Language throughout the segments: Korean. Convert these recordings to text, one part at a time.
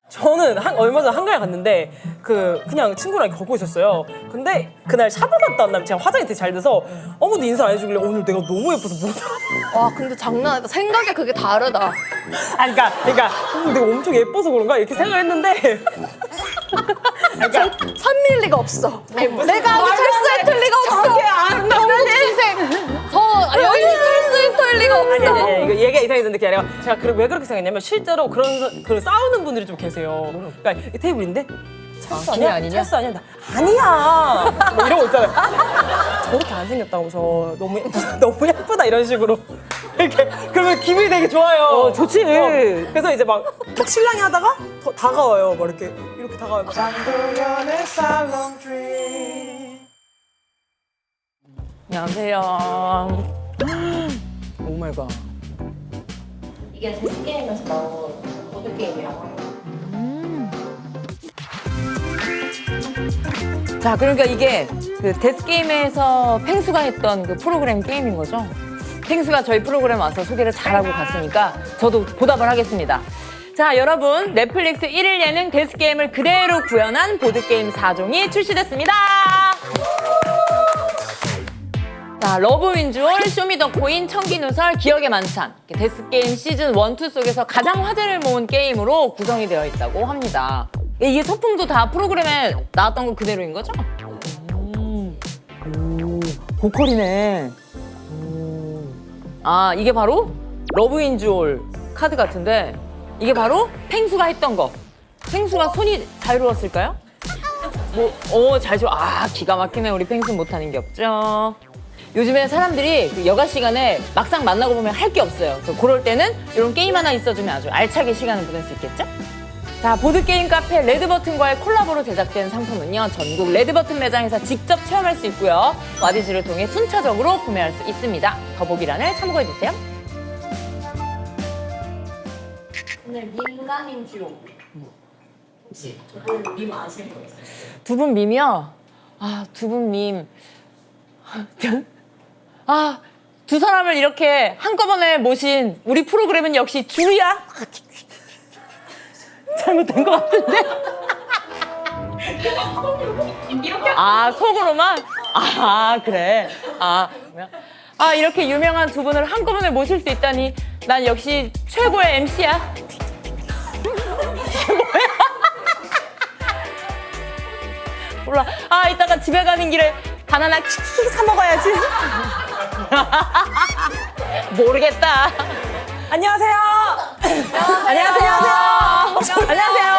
저는 얼마 전에 한강에 갔는데 그냥 친구랑 걷고 있었어요. 근데 그날 샵을 갔다 왔나면 제가 화장이 되게 잘 돼서 아무도 인사 안 해주길래 오늘 내가 너무 예뻐서 못 알아봐. 와 근데 장난 아니다. 생각이 그게 다르다. 아니 그러니까 내가 엄청 예뻐서 그런가 이렇게 생각했는데 그러니까 산밀 리가 없어. 내가 아는 철수의 리가 없어. 저게 아름다운 인생. 여기 철수의 털 리가 없어. 아니 이거 얘기가 이상해졌는데 그게 아니라 제가 왜 그렇게 생각했냐면 실제로 그런 싸우는 분들이 좀 계세요. 그러니까 이 테이블인데 철수 아니야? 아니냐? 철수 아니야? 아니야. 뭐 이런 거 있잖아요. 저렇게 안 생겼다면서 너무 예쁘다 이런 식으로 이렇게 그러면 기분이 되게 좋아요. 좋지. 그래서 이제 막 신랑이 하다가 더 다가와요. 막 이렇게 다가와요. 막. 안녕하세요. 오 마이 갓. 이게 데스게임에서 나온 보드게임이라고 합니다. 자, 그러니까 이게 그 데스게임에서 펭수가 했던 그 프로그램 게임인 거죠? 펭수가 저희 프로그램 와서 소개를 잘하고 갔으니까 저도 보답을 하겠습니다. 자, 여러분, 넷플릭스 1일 예능 데스게임을 그대로 구현한 보드게임 4종이 출시됐습니다. 자, 러브윈주얼, 쇼미더코인, 청기누설, 기억의 만찬 데스게임 시즌 1, 2 속에서 가장 화제를 모은 게임으로 구성이 되어 있다고 합니다. 이게 소품도 다 프로그램에 나왔던 거 그대로인 거죠? 오, 고퀄이네. 아, 이게 바로 러브윈주얼 카드 같은데 이게 바로 펭수가 했던 거. 펭수가 손이 자유로웠을까요? 잘 줘. 아, 기가 막히네. 우리 펭수 못하는 게 없죠. 요즘에 사람들이 그 여가 시간에 막상 만나고 보면 할 게 없어요. 그래서 그럴 때는 이런 게임 하나 있어주면 아주 알차게 시간을 보낼 수 있겠죠? 자, 보드게임 카페 레드버튼과의 콜라보로 제작된 상품은요, 전국 레드버튼 매장에서 직접 체험할 수 있고요. 와디즈를 통해 순차적으로 구매할 수 있습니다. 더보기란을 참고해주세요. 오늘 민간인 듀오. 혹시 저분 밈 아시는 거 있어요? 두 분 밈이요? 아, 두 분 밈. 아, 두 사람을 이렇게 한꺼번에 모신 우리 프로그램은 역시 주야? 잘못된 것 같은데? 아, 속으로만? 아, 그래. 아, 이렇게 유명한 두 분을 한꺼번에 모실 수 있다니 난 역시 최고의 MC야. 몰라. 아, 이따가 집에 가는 길에 바나나 킥킥 사 먹어야지. 모르겠다. 안녕하세요. 안녕하세요. 안녕하세요.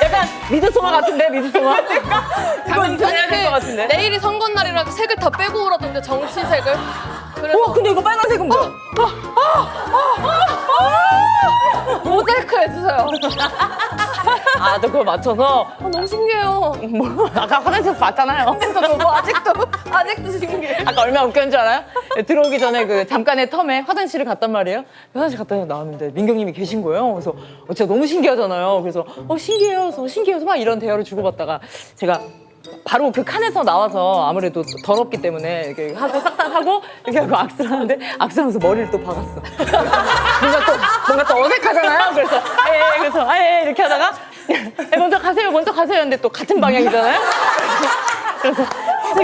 약간 미드소마 같은데, 미드소마? 아니 해야 될 것 같은데. 내일이 선거날이라 색을 다 빼고 오라던데 정치색을. 그래서 우와 근데 이거 빨간색은 뭐야? 모자이크 해주세요. 아, 또 그거 맞춰서? 너무 신기해요. 뭐, 아까 화장실에서 봤잖아요. 저도 아직도 신기해. 아까 얼마나 웃겼는 줄 알아요? 들어오기 전에 그 잠깐의 텀에 화장실을 갔단 말이에요. 화장실 갔다 나왔는데 민경님이 계신 거예요. 그래서 진짜 너무 신기하잖아요. 그래서 신기해서 막 이런 대화를 주고받다가 제가 바로 그 칸에서 나와서 아무래도 더럽기 때문에 이렇게 하고 싹싹 하고 이렇게 하고 악수를 하는데 악수하면서 머리를 또 박았어. 뭔가 또 어색하잖아요. 그래서 이렇게 하다가 먼저 가세요 했는데 또 같은 방향이잖아요. 그래서 계속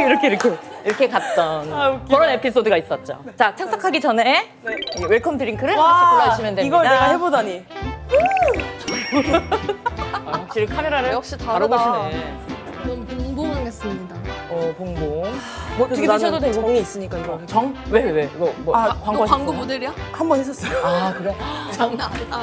이렇게 갔던 그런 에피소드가 있었죠. 자, 착석하기 전에 이 웰컴 드링크를 하나씩 골라주시면 됩니다. 이걸 내가 해보다니. 확실히 카메라를 역시 바로 다르다. 보시네. 너무 봉봉하겠습니다. 봉봉. 뭐 그래도 두개 드셔도 나는 되고. 정이 있으니까 이거 정? 왜? 뭐 광고 하셨어요? 모델이야? 한 번 했었어요. 아, 그래? 장난 아니다.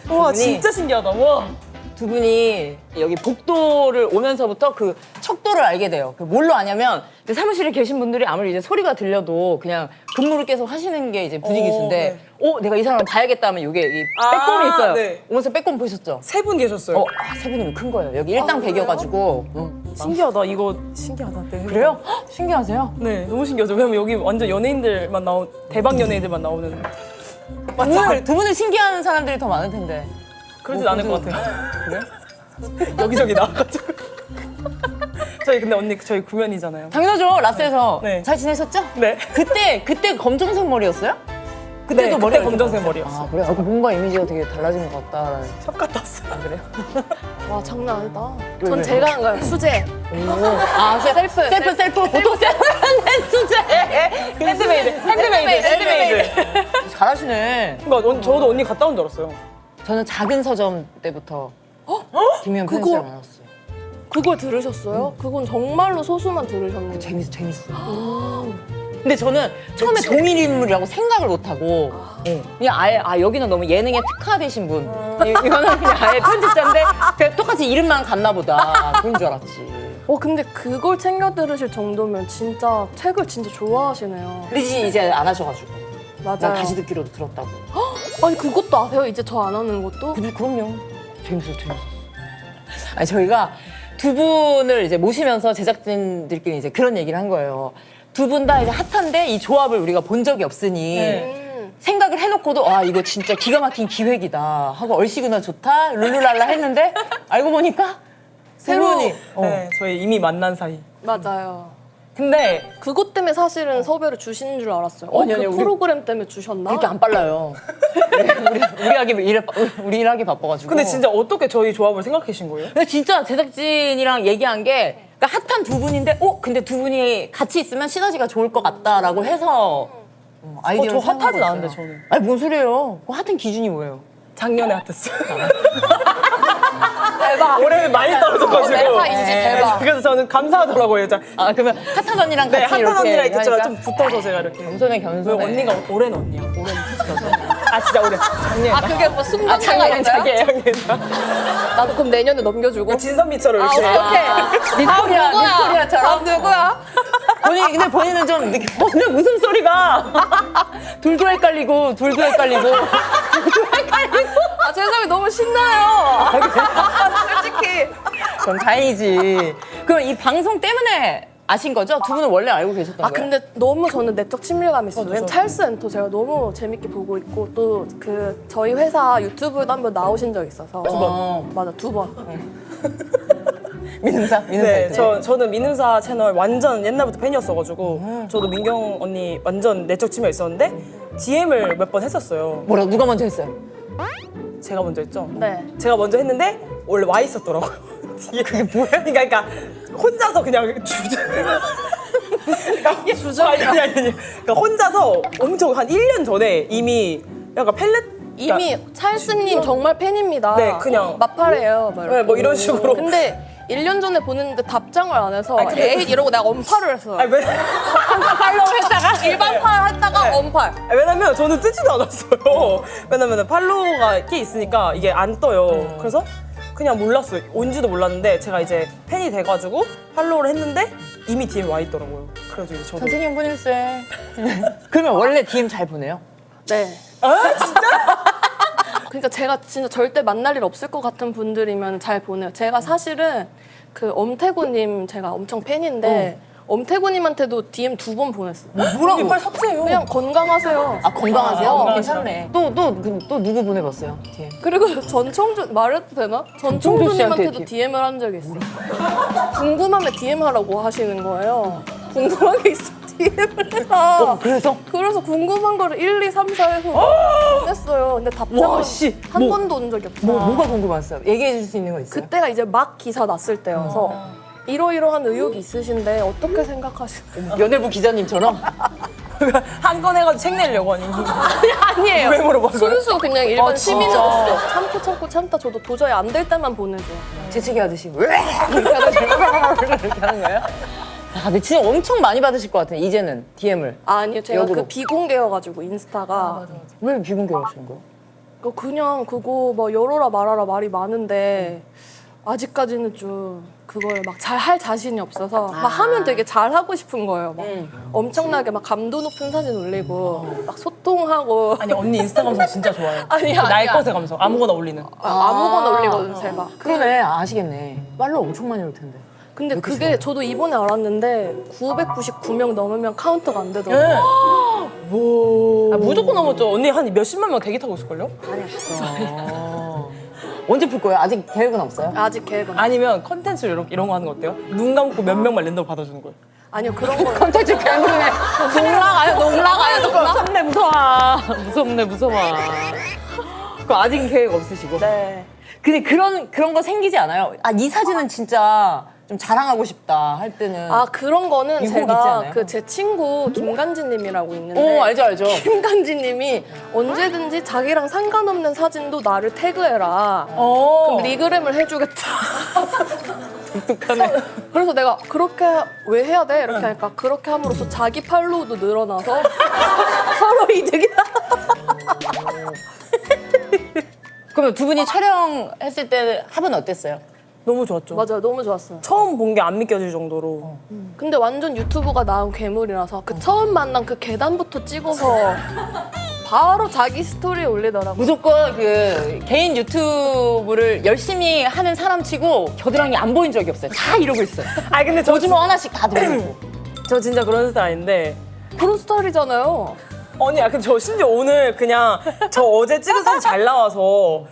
와 분이- 진짜 신기하다. 와. 두 분이 여기 복도를 오면서부터 그 척도를 알게 돼요. 그 뭘로 아냐면 그 사무실에 계신 분들이 아무리 이제 소리가 들려도 그냥 근무를 계속 하시는 게 이제 분위기수인데 내가 이 사람을 봐야겠다 하면 이게 이 빼꼼이 있어요. 네. 오면서 빼꼼 보셨죠? 세 분 계셨어요. 세 분이면 큰 거예요. 여기 일당 100이어가지고. 신기하다. 이거 신기하다. 네. 그래요? 헉, 신기하세요? 네, 너무 신기하죠. 왜냐면 여기 완전 연예인들만 대박 연예인들만 나오는. 두 분을 신기한 사람들이 더 많을 텐데. 그러진 않을 것 같아요. 그래? 여기저기 나와가지고. 저희 근데 언니 저희 구면이잖아요. 당연하죠. 라스에서 네. 잘 지내셨죠? 네. 그때 검정색 머리였어요? 그때 머리가 이렇게 검정색 바뀌었어요? 머리였어. 아 그래? 뭔가 이미지가 되게 달라진 것 같다라는. 샵 갔다 왔어요. 그래요? 와 장난 아니다. 왜, 전 왜? 제가 한 거예요. 수제. 아 셀프. 보통 셀프인데 수제. 핸드메이드. 잘하시네. 그러니까 저도 언니 갔다 온 줄 알았어요. 저는 작은 서점 때부터 김희연 그거- 팬시가 많았어요. 그걸 들으셨어요? 그건 정말로 소수만 들으셨는데. 재밌어. 근데 저는 처음에 동일 인물이라고 생각을 못하고 그냥 아예 여기는 너무 예능에 특화되신 분 이거는 그냥 아예 편집자인데 그냥 똑같이 이름만 같나 보다 그런 줄 알았지. 근데 그걸 챙겨 들으실 정도면 진짜 책을 진짜 좋아하시네요. 근데 이제 안 하셔가지고 맞아요. 난 다시 듣기로도 들었다고. 아니 그것도 아세요? 이제 저 안 하는 것도? 근데 그럼요. 재밌었어. 아니 저희가 두 분을 이제 모시면서 제작진들끼리 이제 그런 얘기를 한 거예요. 두 분 다 이제 핫한데 이 조합을 우리가 본 적이 없으니 생각을 해놓고도 이거 진짜 기가 막힌 기획이다 하고 얼씨구나 좋다 룰루랄라 했는데 알고 보니까 세 분이 네, 저희 이미 만난 사이. 맞아요. 근데 그것 때문에 사실은 섭외를 주신 줄 알았어요. 아니, 그 우리- 프로그램 때문에 주셨나? 그렇게 안 빨라요. 우리 일하기 바빠가지고. 근데 진짜 어떻게 저희 조합을 생각하신 거예요? 근데 진짜 제작진이랑 얘기한 게 그러니까 핫한 두 분인데 근데 두 분이 같이 있으면 시너지가 좋을 것 같다라고 해서 아이디어를 저 핫하진 생각해봤어요. 않은데, 저는. 아니 뭔 소리예요? 그 핫한 기준이 뭐예요? 작년에 핫했어요. 대박. 올해는 많이 떨어져가지고. 메타 인지 대박. 그래서 저는 감사하더라고요. 진짜. 그러면 핫한 언니랑 네, 같이 핫한 이렇게 언니랑 이렇게 제가 하니까 좀 붙어서 제가 이렇게. 겸손해 왜 겸손해. 언니가 올해는 언니야? 올해는 진짜 올해. 작년에. 그게 뭐 순간차가 작년에 있어요? 작년에. 나도 그럼 내년에 넘겨주고. 진선미처럼 이렇게. 미스코리아 다음 미스코리아처럼. 누구야? 근데 본인은 좀 느낌. 근데 무슨 소리가? 둘도 헷갈리고. 세상이 너무 신나요. 솔직히. 그럼 다행이지. 그럼 이 방송 때문에 아신 거죠? 두 분은 원래 알고 계셨던 거예요? 근데 너무 저는 내적 친밀감이 있어요. 왜냐면 찰스 엔터 제가 너무 재밌게 보고 있고 또 그 저희 회사 유튜브도 한번 나오신 적 있어서 두 번. 맞아 2번. 민음사? 네, 저는 민음사 채널 완전 옛날부터 팬이었어가지고 저도 민경 언니 완전 내적 친밀 있었는데 DM을 몇 번 했었어요. 뭐라 누가 먼저 했어요? 제가 먼저 했죠. 네. 제가 먼저 했는데 원래 와 있었더라고요. 뒤에. 그게 뭐야? 그러니까 혼자서 그냥 주저리야. 아니. 그러니까 혼자서 엄청 한 1년 전에 이미 약간 이미 찰스님 정말 팬입니다. 네, 그냥. 마파래요. 막 네, 뭐 이런 식으로. 근데 1년 전에 보냈는데 답장을 안 해서 에이 이러고 내가 언팔을 했어요. 아니, 팔로우 했다가 일반 팔 했다가 언팔. 왜냐면 저는 뜨지도 않았어요. 왜냐면 팔로우가 꽤 있으니까 이게 안 떠요. 그래서 그냥 몰랐어요. 온지도 몰랐는데 제가 이제 팬이 돼가지고 팔로우를 했는데 이미 DM 와 있더라고요. 그래서 이제 저도 선생님 보낼세. 그러면 원래 DM 잘 보내요? 네. 그러니까 제가 진짜 절대 만날 일 없을 것 같은 분들이면 잘 보내요. 제가 사실은 그 엄태구님 제가 엄청 팬인데 엄태구님한테도 DM 2번 보냈어요. 뭐라고? 빨리 삭제해요. 그냥 건강하세요. 건강하세요? 괜찮네. 또 누구 보내봤어요? DM. 그리고 전청주 말해도 되나? 전청주님한테도 DM을 한 적이 있어요. 궁금하면 DM 하라고 하시는 거예요. 궁금한 게 있어 DM을 해라. 그래서? 그래서 궁금한 거를 1, 2, 3, 4 해서 보냈어요. 근데 답장은 와, 씨. 한 번도 온 적이 없어요. 뭐가 궁금했어요? 얘기해 줄 수 있는 거 있어요? 그때가 이제 막 기사 났을 때여서 이러이러한 의혹이 있으신데 어떻게 생각하시나요? 연예부 기자님처럼? 한 건 해가지고 책 내려고 하니. 아니에요. 왜 물어봐, 그걸? 순수 그냥 일반 진짜? 시민으로서 참고 저도 도저히 안 될 때만 보내줘요. 재채기 하듯이 이렇게 하는 거예요? 근데 진짜 엄청 많이 받으실 것 같아요. 이제는 DM을. 아니요, 제가 역으로. 그 비공개여가지고 인스타가 왜 비공개로 하시는 거예요? 그냥 그거 뭐 열어라 말아라 말이 많은데 아직까지는 좀 그걸 막 잘 할 자신이 없어서 막 하면 되게 잘 하고 싶은 거예요. 막 엄청나게 막 감도 높은 사진 올리고 막 소통하고 아니 언니 인스타 감성 진짜 좋아요. 아니야, 날 아니야. 것의 감성 아무거나 올리는. 아무거나 올리거든 제가. 그러네. 아시겠네. 팔로우 엄청 많이 올 텐데. 근데 그게 저도 이번에 알았는데 999명 넘으면 카운트가 안 되더라고요. 무조건 넘었죠. 언니 한 몇십만 명 대기 타고 있을걸요? 언제 풀 거예요? 아직 계획은 없어요? 아직 계획은 아니면 컨텐츠로 이런 거 하는 거 어때요? 눈 감고 몇 명만 랜덤 받아주는 거예요. 아니요 그런 거 컨텐츠 괴물이네. 무섭네 무서워. 무섭네 무서워. 그 아직 계획 없으시고. 네. 근데 그런 거 생기지 않아요? 아, 이 사진은 진짜 좀 자랑하고 싶다 할 때는. 아 그런 거는 유혹 있지 제가 않아요? 그 제 친구 김간지님이라고 있는데 알죠. 김간지님이 언제든지 자기랑 상관없는 사진도 나를 태그해라. 어. 그럼 리그램을 해주겠다. 독특하네. 그래서 내가 그렇게 왜 해야 돼? 이렇게 하니까 그렇게 함으로써 자기 팔로우도 늘어나서 서로 이득이다. 그러면 두 분이 촬영했을 때 합은 어땠어요? 너무 좋았죠. 맞아요, 너무 좋았어요. 처음 본 게 안 믿겨질 정도로. 근데 완전 유튜브가 나온 괴물이라서 그 처음 만난 그 계단부터 찍어서 바로 자기 스토리에 올리더라고요. 무조건 그 개인 유튜브를 열심히 하는 사람 치고 겨드랑이 안 보인 적이 없어요. 다 이러고 있어요. 아니 근데 저, 요즘은 하나씩 다 돌리고. 저 진짜 그런 스타일 아닌데. 그런 스타일이잖아요. 아니, 근데 저 심지어 오늘 그냥 저 어제 찍은 사진 잘 나와서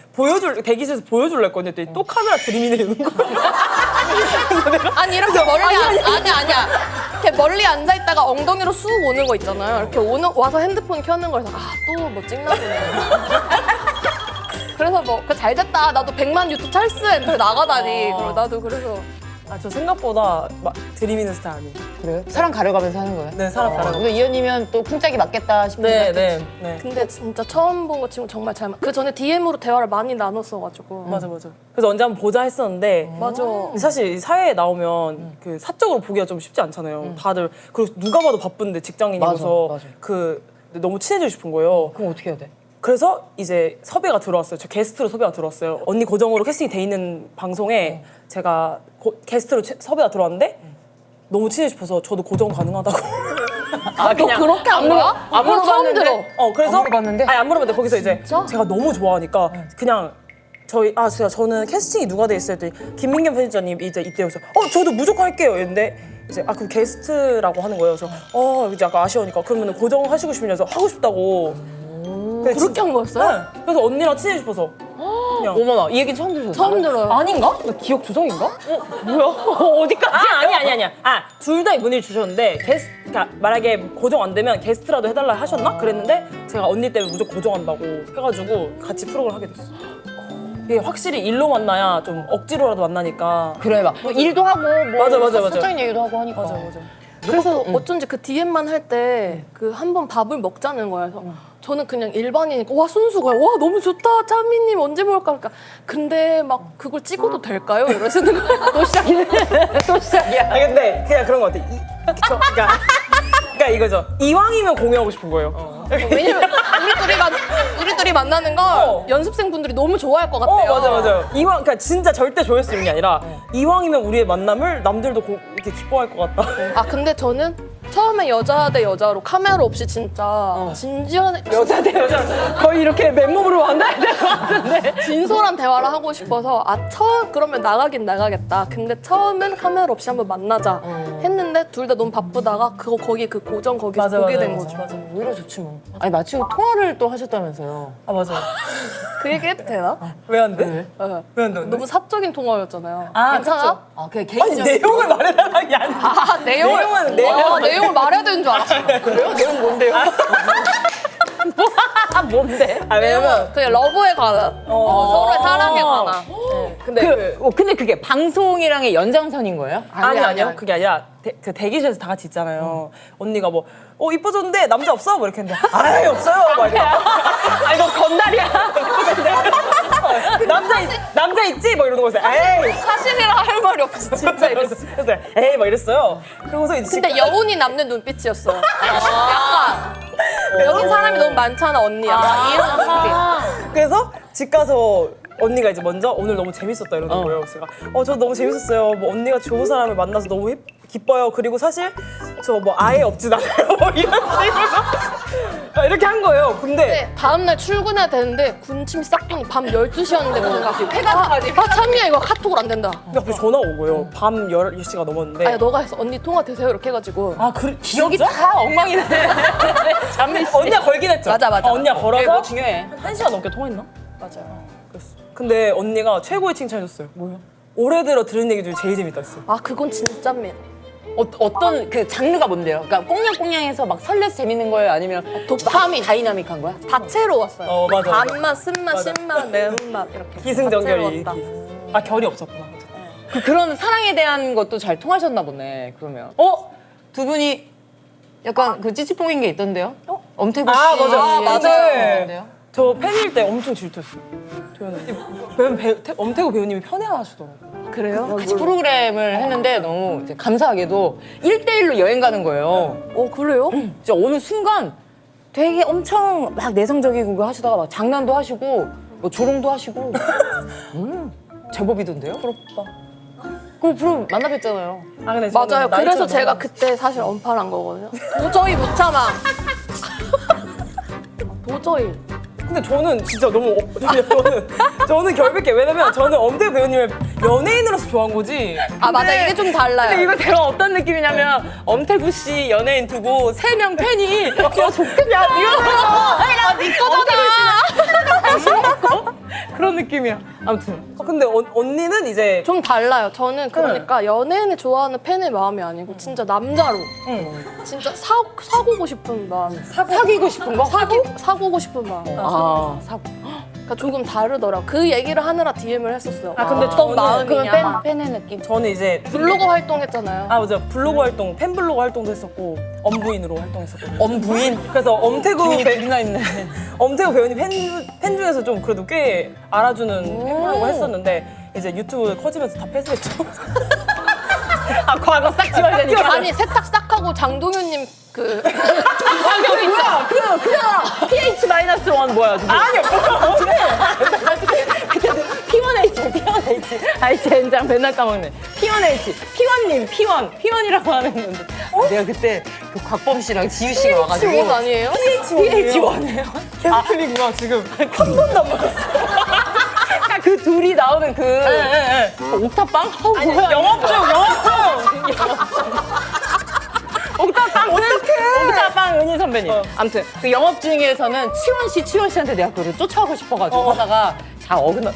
대기실에서 보여줄라 했거든요. 근데 또 카메라 들이미네 이러는 거예요. 아니 이렇게 멀리 아니야. 이렇게 멀리 앉아 있다가 엉덩이로 쑥 오는 거 있잖아요. 이렇게 와서 핸드폰 켜는 거에서 또 뭐 찍나 보네. 그래서 뭐 잘 됐다. 나도 100만 유튜브 찰스 이렇게 나가다니. 그리고 나도 그래서 아, 저 생각보다 막 들이미는 스타일 아니에요. 그래요? 사람 가려가면서 하는 거예요? 네, 사람 가라고. 근데 이현이면 또 쿵짝이 맞겠다 싶은 네, 생각이 네, 네. 근데 진짜 처음 본 거 지금 정말 그 전에 DM으로 대화를 많이 나눴어가지고. 맞아. 그래서 언제 한번 보자 했었는데. 맞아. 근데 사실 이 사회에 나오면 그 사적으로 보기가 좀 쉽지 않잖아요. 다들 그리고 누가 봐도 바쁜데 직장인이어서 맞아. 근데 너무 친해지고 싶은 거예요. 그럼 어떻게 해야 돼? 그래서 이제 섭외가 들어왔어요. 저 게스트로 섭외가 들어왔어요. 언니 고정으로 캐스팅이 돼 있는 방송에 제가 게스트로 섭외가 들어왔는데 너무 친해지고 싶어서 저도 고정 가능하다고. 너 그렇게 안 물어? 안 그거 처음 물어봤는데. 들어. 그래서 안 물어봤는데? 아니 안 물어봤는데 거기서 이제 진짜? 제가 너무 좋아하니까 그냥 저는 캐스팅이 누가 돼 있어요? 했더니 김민겸 편집자님 이제 이때요. 그래서 저도 무조건 할게요. 이랬는데 이제 그 게스트라고 하는 거예요. 그래서 이제 약간 아쉬우니까 그러면 고정하시고 싶으면서 하고 싶다고. 그렇게 한 거였어요? 네. 그래서 언니랑 친해지고 싶어서 그냥. 어머나, 이 얘기 처음 들으셨어요? 처음 들어요. 아닌가? 나 기억 조작인가? 뭐야? 어디까지? 아니야. 둘 다 문의를 주셨는데 그러니까 만약에 고정 안 되면 게스트라도 해달라 하셨나? 그랬는데 제가 언니 때문에 무조건 고정한다고 해가지고 같이 프로그램 하게 됐어. 이게 확실히 일로 만나야 좀 억지로라도 만나니까. 그래, 막 일도 하고 뭐 맞아. 사적인 얘기도 하고 하니까. 맞아. 그래서 어쩐지 그 DM만 할 때 그 한 번 밥을 먹자는 거예요. 그래서 저는 그냥 일반이니까 와 순수가 와 너무 좋다 차미님 언제 볼까 그러니까 근데 막 그걸 찍어도 될까요? 이러시는 거예요. 또 시작이네. 또 시작이야. 근데 그냥 그런 거 같아. 그러니까 이거죠. 이왕이면 공유하고 싶은 거예요. 왜냐면 우리 둘이 만나는 걸 연습생 분들이 너무 좋아할 것 같아요. 맞아. 이왕 그러니까 진짜 절대 조회수 이런 게 아니라 이왕이면 우리의 만남을 남들도 이렇게 기뻐할 것 같다. 아 근데 저는 처음에 여자 대 여자로 카메라 없이 진짜 진지한 여자 대 여자 거의 이렇게 맨몸으로 만나야 될 것 같은데. 진솔한 대화를 하고 싶어서 처음 그러면 나가긴 나가겠다. 근데 처음엔 카메라 없이 한번 만나자 했는데 둘 다 너무 바쁘다가 거기 그 고정 거기서 보게 된 거죠. 맞아. 오히려 좋지 뭐. 아니 마침 통화를 또 하셨다면서요. 아 맞아. 그 얘기 해도 되나? 왜 안 돼? 네. 왜 안 돼? 너무 사적인 통화였잖아요. 아, 괜찮아? 아, 그냥 아니 개인적. 내용을 말해달라는 게 아니라. 아 내용을 말해야 되는 줄 알았어. 그래요? 내용 뭔데요? 뭔데? 왜냐면 그냥 러브에 관한 서로의 사랑에 관한. 근데 그게 방송이랑의 연장선인 거예요? 아니요. 그게 아니라 그 대기실에서 다 같이 있잖아요. 언니가 뭐 이뻐졌는데 남자 없어? 뭐 이렇게 했는데 아예 없어요. 막 이래. 아 이거 건달이야. 남자 있지? 뭐 이러는 거였어요. 에이. 사실이라 할 말이 없어. 진짜 이랬어. 그래서 에이 막 이랬어요. 그러고서 이제 근데 여운이 남는 눈빛이었어. 약간 여기 사람이 너무 많잖아 언니. 약간 이런 눈빛. 그래서 집 가서 언니가 이제 먼저 오늘 너무 재밌었다 이러는 거예요. 그래서 제가 저 너무 재밌었어요. 뭐 언니가 좋은 사람을 만나서 너무 기뻐요. 그리고 사실 저 뭐 아예 없진 않아요. 이런 식으로 이렇게 한 거예요. 근데 다음날 출근해야 되는데 군침이 싹 도니 밤 12시였는데 뭔가 회가까지 참이야 이거 카톡을 안 된다. 갑자기 전화 온 거예요. 밤 10시가 넘었는데 아니 너가 해서 언니 통화 되세요 이렇게 해가지고 그래? 기억이 다 엉망이네. 잠이 언니가 걸긴 했죠. 맞아. 언니가 걸어서 뭐 중요해. 한 1시간 넘게 통화했나? 맞아요. 그랬어. 근데 언니가 최고의 칭찬해줬어요. 뭐요? 올해 들어 들은 얘기 중에 제일 재밌다 했어요. 아 그건 진짜입니다. 어떤 그 장르가 뭔데요? 그러니까 꽁냥꽁냥해서 막 설레서 재밌는 거예요? 아니면 도파민 다이나믹한 거야? 다채로웠어요. 맞아, 맞아. 단맛, 쓴맛, 맞아. 신맛, 매운맛 이렇게. 기승전결이. 다채로웠다. 아 결이 없었구나. 그런 사랑에 대한 것도 잘 통하셨나 보네. 그러면 두 분이 약간 그 찌찌뽕인 게 있던데요? 엄태구 씨. 아 맞아. 맞아요. 있던데요? 저 팬일 때 엄청 질투했어요. 도현이. 엄태구 배우님이 편애하시더라고요. 그래요? 같이 프로그램을 했는데 너무 이제 감사하게도 1대1로 여행 가는 거예요. 그래요? 진짜 어느 순간 되게 엄청 막 내성적이고 그거 하시다가 막 장난도 하시고 뭐 조롱도 하시고 제법이던데요? 부럽다. 그 프로 만나 뵀잖아요. 아 근데 저는 맞아요. 나이 그래서 차이가 제가 너무 그때 사실 언팔한 거거든요. 도저히 못 참아. 도저히. 근데 저는 진짜 너무 저는 결백해. 왜냐면 저는 엄태구 배우님을 연예인으로서 좋아한 거지. 아 맞아 이게 좀 달라요. 근데 이거 대화 어떤 느낌이냐면 엄태구 씨 연예인 두고 3명 팬이 야 좋겠냐 이거 네 거잖아 그런 느낌이야. 아무튼 근데 언니는 이제 좀 달라요. 저는 그러니까 연예인을 좋아하는 팬의 마음이 아니고 진짜 남자로 진짜 사고고 싶은 마음. 사귀고 싶은 거? 사고고 싶은 마음. 사고. 그러니까 조금 다르더라. 그 얘기를 하느라 DM을 했었어요. 아, 근데 어떤 저는 마음이냐. 팬의 느낌. 저는 이제 블로거 활동했잖아요. 아 맞아 블로그 활동 팬 블로그 활동도 했었고 엄부인으로 활동했었거든요. 엄부인? 그래서 엄태구 둘이나 있네. 엄태구 배우님 팬 중에서 좀 그래도 꽤 알아주는 팬 블로그 했었는데 이제 유튜브 커지면서 다 폐쇄했죠. 아 과거 싹 지워야 되니까. 아니 세탁 싹 하고 장동윤님 그 뭐야? 그잖아. pH-1 뭐야? 아니요. 그때 P1H. 아이 젠장 맨날 까먹네. P1H. P1이라고 하는 건데. 내가 그때 그 곽범 씨랑 지유 씨가 와가지고. H1 아니에요? pH1이에요? 계속 틀리구나 지금 한 번도 안 맞았어. 그 둘이 나오는 그 옥탑방? 아니 뭐야? 영업 중. 옥탑방 옥탑방 은희 선배님. 아무튼 그 영업 중에서는 치원 씨한테 내가 그거를 쫓아가고 싶어가지고 하다가 다 어긋나.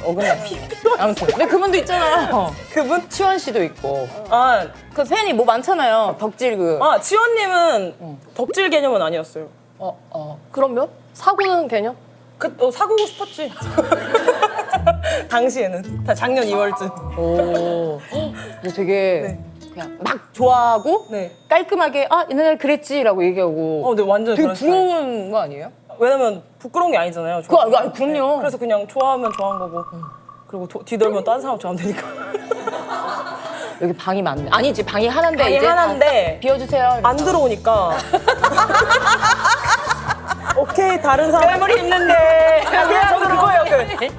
아무튼 근데 그분도 있잖아요. 그분? 치원 씨도 있고. 아 그 팬이 뭐 많잖아요. 덕질 그. 지원님은 덕질 개념은 아니었어요. 그러면 사고는 개념? 사귀고 싶었지. 당시에는 다 작년 2월쯤. 오. 근데 되게 네. 그냥 막 좋아하고 네. 깔끔하게 옛날 그랬지라고 얘기하고. 근데 완전 되게 그런 스타일. 부러운 거 아니에요? 왜냐면 부끄러운 게 아니잖아요. 그럼요. 그래서 그냥 좋아하면 좋아한 거고. 그리고 뒤돌면 다른 사람 좋아하면 되니까. 여기 방이 많네. 아니지 방이 하나인데 방이 이제 하나인데 다 비워주세요. 안 들어오니까. 오케이 다른 사람. 괴물이 있는데. 그냥 저도 그거예요.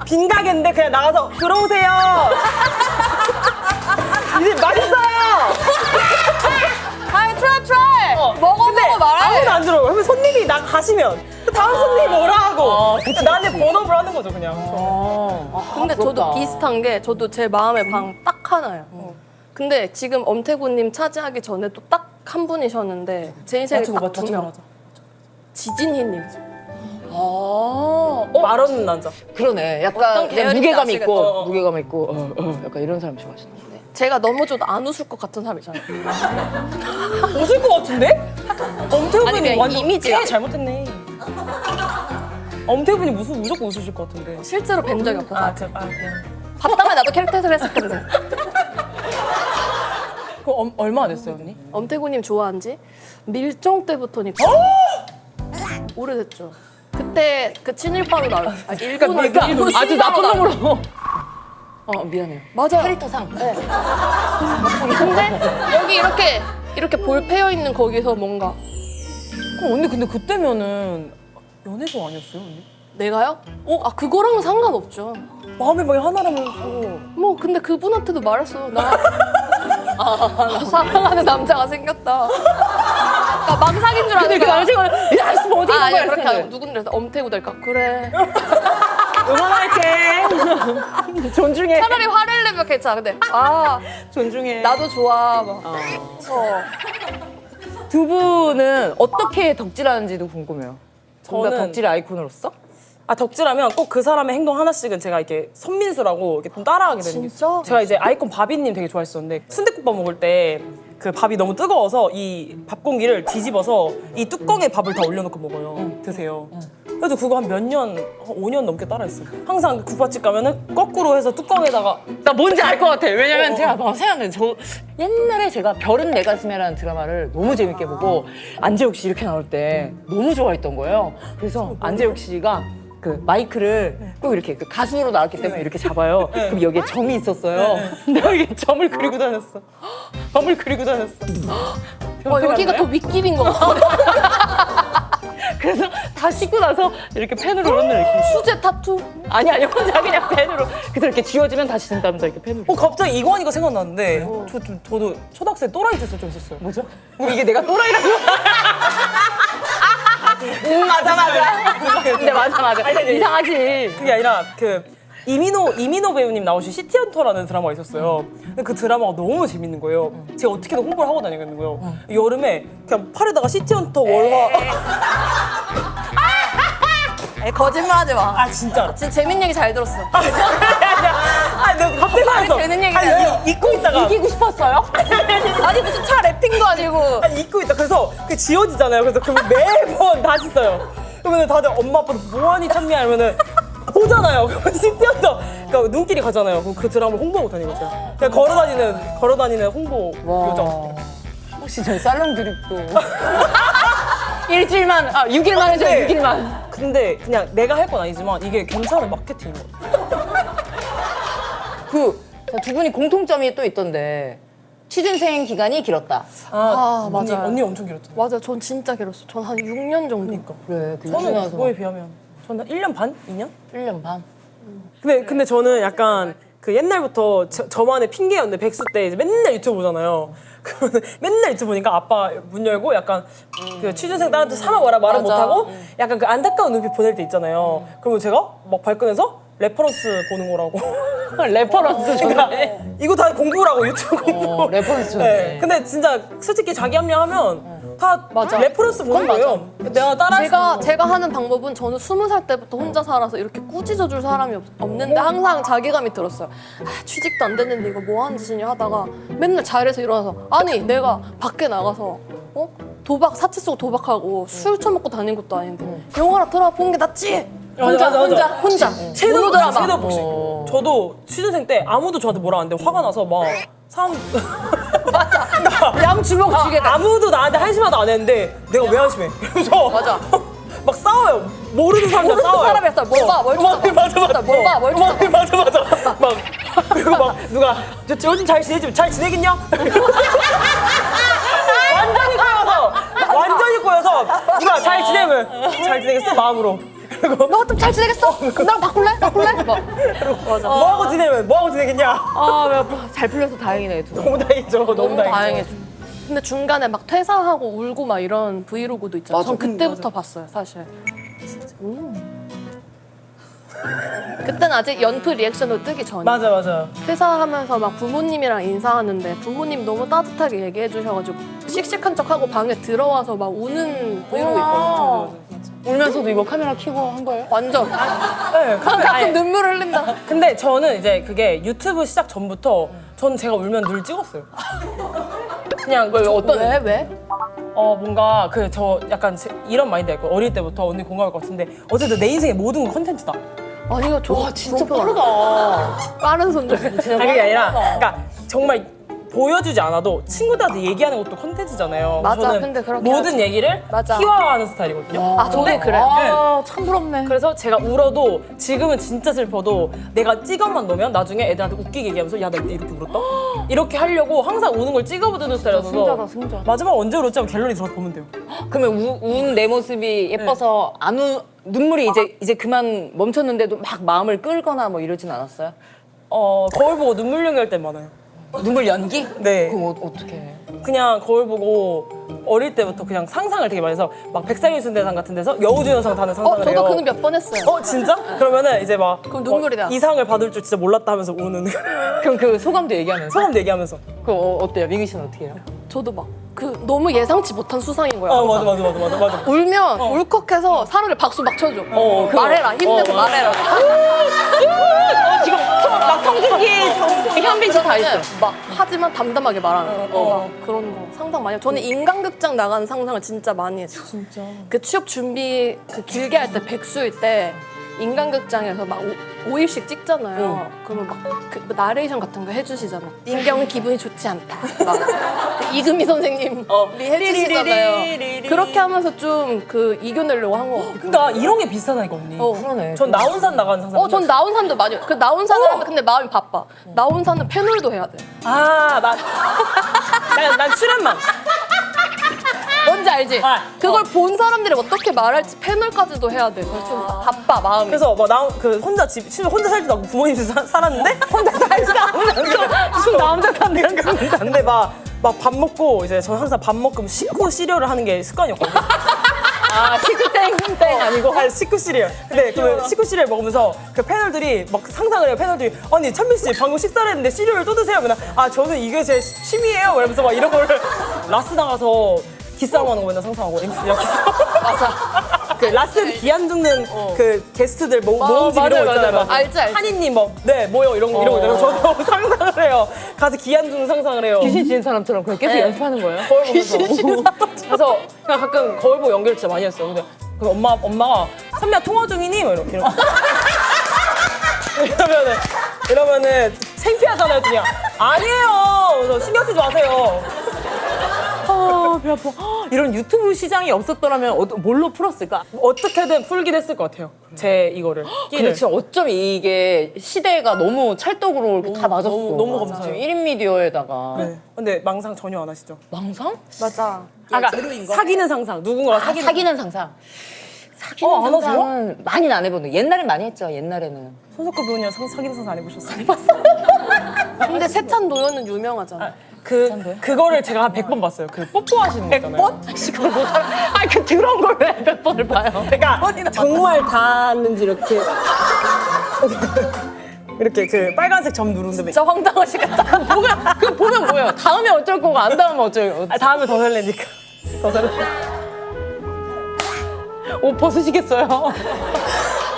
빈 가게인데 그냥 나가서 들어오세요. 이제 맛있어요. 아이 트라이 먹어 말해. 아무도 안 들어요. 그러면 손님이 나 가시면 다음 손님이 뭐라 하고 나한테 본업을 하는 거죠 그냥. 근데 저도 비슷한 게 저도 제 마음의 방 딱 하나요. 근데 지금 엄태구님 차지하기 전에 또 딱 한 분이셨는데 제 인생에 딱 두 명. 지진희님. 말 없는 남자. 그러네. 약간 어떤 계열인지 무게감 아시겠죠? 있고 무게감 있고 약간 이런 사람 좋아하시는. 제가 넘어져도 안 웃을 것 같은 사람이잖아요. 웃을 것 같은데? 엄태구님 그냥 완전 이미지가. 꽤 잘못했네. 엄태구님 무조건 웃으실 것 같은데. 실제로 뵌 적이 없어서. 미안. 봤다면 나도 캐릭터 해설 했을 텐데. 그거 얼마나 됐어요 언니? 엄태구님 좋아한 지 밀정 때부터니까. 오래됐죠. 그때 그 친일파로 나왔. 일본어 아주 나쁜 놈으로. 미안해요. 맞아요. 캐릭터상. 네. 근데 여기 이렇게 볼 패여 있는 거기서 뭔가 그럼 언니 근데 그때면은 연애도 아니었어요 언니? 내가요? 그거랑은 상관없죠. 마음의 방이 하나라면서. 뭐 근데 그분한테도 말했어. 나 사랑하는 남자가 생겼다. 그러니까 막 사귄 줄 아는 근데 그 거야. 남친은 야 있으면 어디 있는 거야? 그렇게 이랬을 하고 누군데 엄태구 될까? 그래. 응원할게. 존중해. 차라리 화를 내면 괜찮아. 근데 존중해. 나도 좋아. 막. 두 분은 어떻게 덕질하는지도 궁금해요. 저는 저는- 덕질 아이콘으로서? 아 덕질하면 꼭 그 사람의 행동 하나씩은 제가 이렇게 선민수라고 이렇게 좀 따라하게 되는 게 진짜? 있어요. 제가 이제 아이콘 바비님 되게 좋아했었는데 순댓국밥 먹을 때 그 밥이 너무 뜨거워서 이 밥 공기를 뒤집어서 이 뚜껑에 밥을 다 올려놓고 먹어요. 드세요. 그래도 그거 한 몇 년, 한 5년 넘게 따라했어요. 항상 국밥집 가면은 거꾸로 해서 뚜껑에다가 나 뭔지 알 것 같아. 왜냐면 제가 막 생각해. 저 옛날에 제가 별은 내 가슴에라는 드라마를 너무 재밌게 보고 안재욱 씨 이렇게 나올 때 너무 좋아했던 거예요. 그래서 안재욱 씨가 그 마이크를 꼭 이렇게 그 가수로 나왔기 때문에 이렇게 잡아요. 그럼 여기에 점이 있었어요. 근데 여기 점을 그리고 다녔어. 점을 그리고 다녔어. 여기가 더 윗길인 것 같아. 그래서 다 씻고 나서 이렇게 펜으로 이렇게 수제 타투? 아니 혼자 그냥 펜으로 그래서 이렇게 지워지면 다시 된다면서 이렇게 펜으로. 갑자기 이관이가 생각났는데 저도 초등학생 또라이 짓을 좀 했었어요. 뭐죠? 이게 내가 또라이라고? 맞아. 근데 맞아. 이상하지. 그게 아니라 그 이민호 배우님 나오신 시티헌터라는 드라마가 있었어요. 근데 그 드라마가 너무 재밌는 거예요. 제가 어떻게든 홍보를 하고 다니겠는 거예요. 여름에 그냥 팔에다가 시티헌터 월화. 거짓말하지 마. 아 진짜. 진짜 재밌는 얘기 잘 들었어. 아, 내가 갑자기 생각했어. 되는 얘기잖아. 잊고 있다가. 이기고 싶었어요? 아니 무슨 차 랩핑도 아니고. 아니, 잊고 있다. 그래서 그 지워지잖아요. 그래서 그러면 매번 다시 써요. 그러면 다들 엄마 아빠도 뭐하니 참미야 이러면은 보잖아요. 그러면 시티헌터. 그러니까 눈길이 가잖아요. 그럼 그 드라마를 홍보하고 다니는 거죠. 그냥 걸어다니는 홍보 요정. 혹시 저 살롱 드립도 일주일만 6일만 해줘요. 네. 6일만. 근데 그냥 내가 할 건 아니지만 이게 괜찮은 마케팅인 것 같아요. 두 분이 공통점이 또 있던데 취준생 기간이 길었다. 맞아요. 언니 엄청 길었잖아요. 맞아, 전 진짜 길었어. 전 한 6년 정도. 그러니까. 그래. 저는 그거에 비하면 저는 1년 반? 2년? 1년 반. 근데 저는 약간 그 옛날부터 저만의 핑계였는데 백수 때 이제 맨날 유튜브 보잖아요. 그러면 맨날 유튜브 보니까 아빠 문 열고 약간 그 취준생 딸한테 사마 와라 말을 맞아. 못하고 약간 그 안타까운 눈빛 보낼 때 있잖아요. 그러면 제가 막 발끈해서 레퍼런스 보는 거라고. 레퍼런스 그러니까 좋네. 이거 다 공부라고 유튜브 공부. 레퍼런스 좋네. 네. 근데 진짜 솔직히 자기 합리하면 다 맞아. 레퍼런스 보는 그건 거예요. 내가 따라할 수 있는 거. 제가 하는 방법은 저는 20살 때부터 혼자 살아서 이렇게 꾸짖어 줄 사람이 없는데 항상 자괴감이 들었어요. 취직도 안 됐는데 이거 뭐 하는 짓이냐 하다가 맨날 자리에서 일어나서 아니 내가 밖에 나가서 도박 사채 쓰고 도박하고 술 처먹고 다닌 것도 아닌데 영화나 드라마 보는 게 낫지. 혼자. 섀도우 드라마. 섀도우 복싱. 저도 취준생 때 아무도 저한테 뭐라 안 돼. 화가 나서 막 사람 양 주먹 쥐게 돼. 아무도 나한테 한심하다 안 했는데 내가 왜 한심해? 그래서 맞아. 막 싸워요. 모르는 사람들 모르는 싸워요. 사람이었어. 뭘 봐, 뭘 쳐다봐. 맞아. 뭘 봐, 뭘 쳐다봐. 맞아. 막 그리고 막 누가 저 요즘 잘 지내지? 잘 지내겠냐? 완전히 꼬여서 이거 잘 지내면 잘 지내겠어 마음으로. 그리고 너 좀 잘 지내겠어? 그럼 나랑 바꿀래? 맞아. 뭐하고 지내겠냐? 잘 풀려서 다행이네. 두 분. 너무 다행이죠. 너무 다행이죠. 다행이죠. 근데 중간에 막 퇴사하고 울고 막 이런 브이로그도 있잖아요. 맞아. 전 그때부터 봤어요, 사실. 그때는 아직 연프 리액션으로 뜨기 전이에요. 맞아. 퇴사하면서 막 부모님이랑 인사하는데 부모님 너무 따뜻하게 얘기해 주셔가지고 씩씩한 척하고 방에 들어와서 막 우는 브이로그 있거든요. 울면서도 이거 카메라 켜고 한 거예요? 완전. 네, 가끔 눈물 흘린다. 근데 저는 이제 그게 유튜브 시작 전부터 전 제가 울면 늘 찍었어요. 그냥 왜? 뭔가 그 저 약간 이런 마인드였고 어릴 때부터 언니 공감할 것 같은데 어쨌든 내 인생의 모든 건 컨텐츠다. 아니요, 진짜 빠르다. 빠른 손들. 아니 그게 아니라 그러니까 정말 보여주지 않아도 친구들한테 얘기하는 것도 컨텐츠잖아요. 맞아, 저는 근데 그렇게 모든 얘기를 맞아. 희화화하는 스타일이거든요. 아, 저도 그래. 참 부럽네. 그래서 제가 울어도 지금은 진짜 슬퍼도 내가 찍어만 놓으면 나중에 애들한테 웃기게 얘기하면서 야 나 이때 이렇게 울었다? 이렇게 하려고 항상 우는 걸 찍어두는 스타일이라서 승자다. 마지막 언제 울었지 하면 갤러리 들어가서 보면 돼요. 그러면 운 내 모습이 예뻐서 눈물이 이제 그만 멈췄는데도 막 마음을 끌거나 뭐 이러진 않았어요? 거울 보고 눈물 연기할 때 많아요. 눈물 연기? 네. 그럼 어떻게 해? 그냥 거울 보고 어릴 때부터 그냥 상상을 되게 많이 해서 막 백상일순대상 같은 데서 여우주연상 타는 상상을 해요. 저도 그거 몇 번 했어요. 진짜? 그러면은 이제 막 그럼 눈물이 나. 이상을 받을 줄 진짜 몰랐다 하면서 우는 그럼 그 소감도 얘기하면서? 소감 얘기하면서 그거 어때요? 민기 씨는 어떻게 해요? 저도 막 그 너무 예상치 못한 수상인 거야. 맞아 항상. 맞아 맞아 맞아. 울면 울컥해서 사람들 박수 막 쳐줘. 그거. 말해라 힘내서 말해라. 지금 막 성진기, 정승, 현빈 씨 다 있어. 막 하지만 담담하게 말하는 거. 막 그런 거 상상 많이 해요. 저는 인간극장 나가는 상상을 진짜 많이 했어요. 진짜. 그 취업 준비 그 길게 할 때 백수일 때 인간극장에서 막 5일씩 찍잖아요. 그러면 막 그 나레이션 같은 거 해주시잖아. 민경은 기분이 좋지 않다. 막 그 이금희 선생님이 해주시잖아요. 그렇게 하면서 좀 그 이겨내려고 한 거 같아요. 그러니까 이런 게 비슷하다니까 언니. 그러네. 전 나온산 나가는 상상. 전 나온산도 많이 그 나온산을 하는데 근데 마음이 바빠. 나온산은 패널도 해야 돼. 난 출연만. 뭔지 알지? 그걸 어. 본 사람들이 어떻게 말할지 패널까지도 해야 돼. 그래서 좀 바빠 마음이. 그래서 막 혼자 심지어 혼자 살지도 않고 부모님 집 살았는데 혼자 살지도 않으면서 나 혼자 사는 거. 근데 막 밥 먹고 이제 저는 항상 밥 먹고 식후 시리얼을 하는 게 습관이었거든요. 식구땡 아니고. 아니 식후 시리얼. 근데 그 식후 시리얼 먹으면서 그 패널들이 막 상상을 해요. 패널들이 아니 찬민 씨 방금 식사를 했는데 시리얼을 또 드세요. 맨날 저는 이게 제 취미예요. 이러면서 막 이런 거를 라스 나가서 기싸움 하는 거 맨날 상상하고 MC야 기싸움. 맞아. 그 라스에서 기한 죽는 그 게스트들 모음집 이런 거 있잖아요. 막 알지. 한이님 뭐요 이런 거 있잖아요. 저도 상상을 해요. 가서 기한 죽는 상상을 해요. 귀신 지은 사람처럼 그냥 계속 연습하는 거예요? 거울 보면서. 그래서 그냥 가끔 거울 보고 연기를 진짜 많이 했어요. 근데 그 엄마가 선미야 통화 중이니? 막 이러고. 이러면은 창피하잖아요. 그냥 아니에요. 그래서 신경 쓰지 마세요. 배 아파. 이런 유튜브 시장이 없었더라면 뭘로 풀었을까? 어떻게든 풀긴 했을 것 같아요. 제 이거를. 근데 진짜 어쩜 이게 시대가 너무 찰떡으로 이렇게 다 맞았어. 너무 감사해요. 1인 미디어에다가. 네. 근데 망상 전혀 안 하시죠? 망상? 맞아. 그러니까 사귀는 상상. 누군가가 사귀는 사귀는 상상. 사귀는 안 하세요? 상상은 많이는 안 해보는데 옛날엔 많이 했죠. 옛날에는. 손석구 배우님이랑 사귀는 상상 안 해보셨어요? 근데 세찬 도연은 유명하잖아. 그거를 제가 한 100번 봤어요. 그 뽀뽀하시는 거 있잖아요. 100번? 그걸 못 알아. 그 더러운 걸 왜 100번을 봐요? 그러니까 정말 닿았는지 이렇게 이렇게 그 빨간색 점 누르는데 진짜 황당하시겠다. 그 보면 뭐예요? 다음에 어쩔 거고 안 다음에 어쩔 거고. 다음에 더 설레니까. 더 설레. 옷 벗으시겠어요?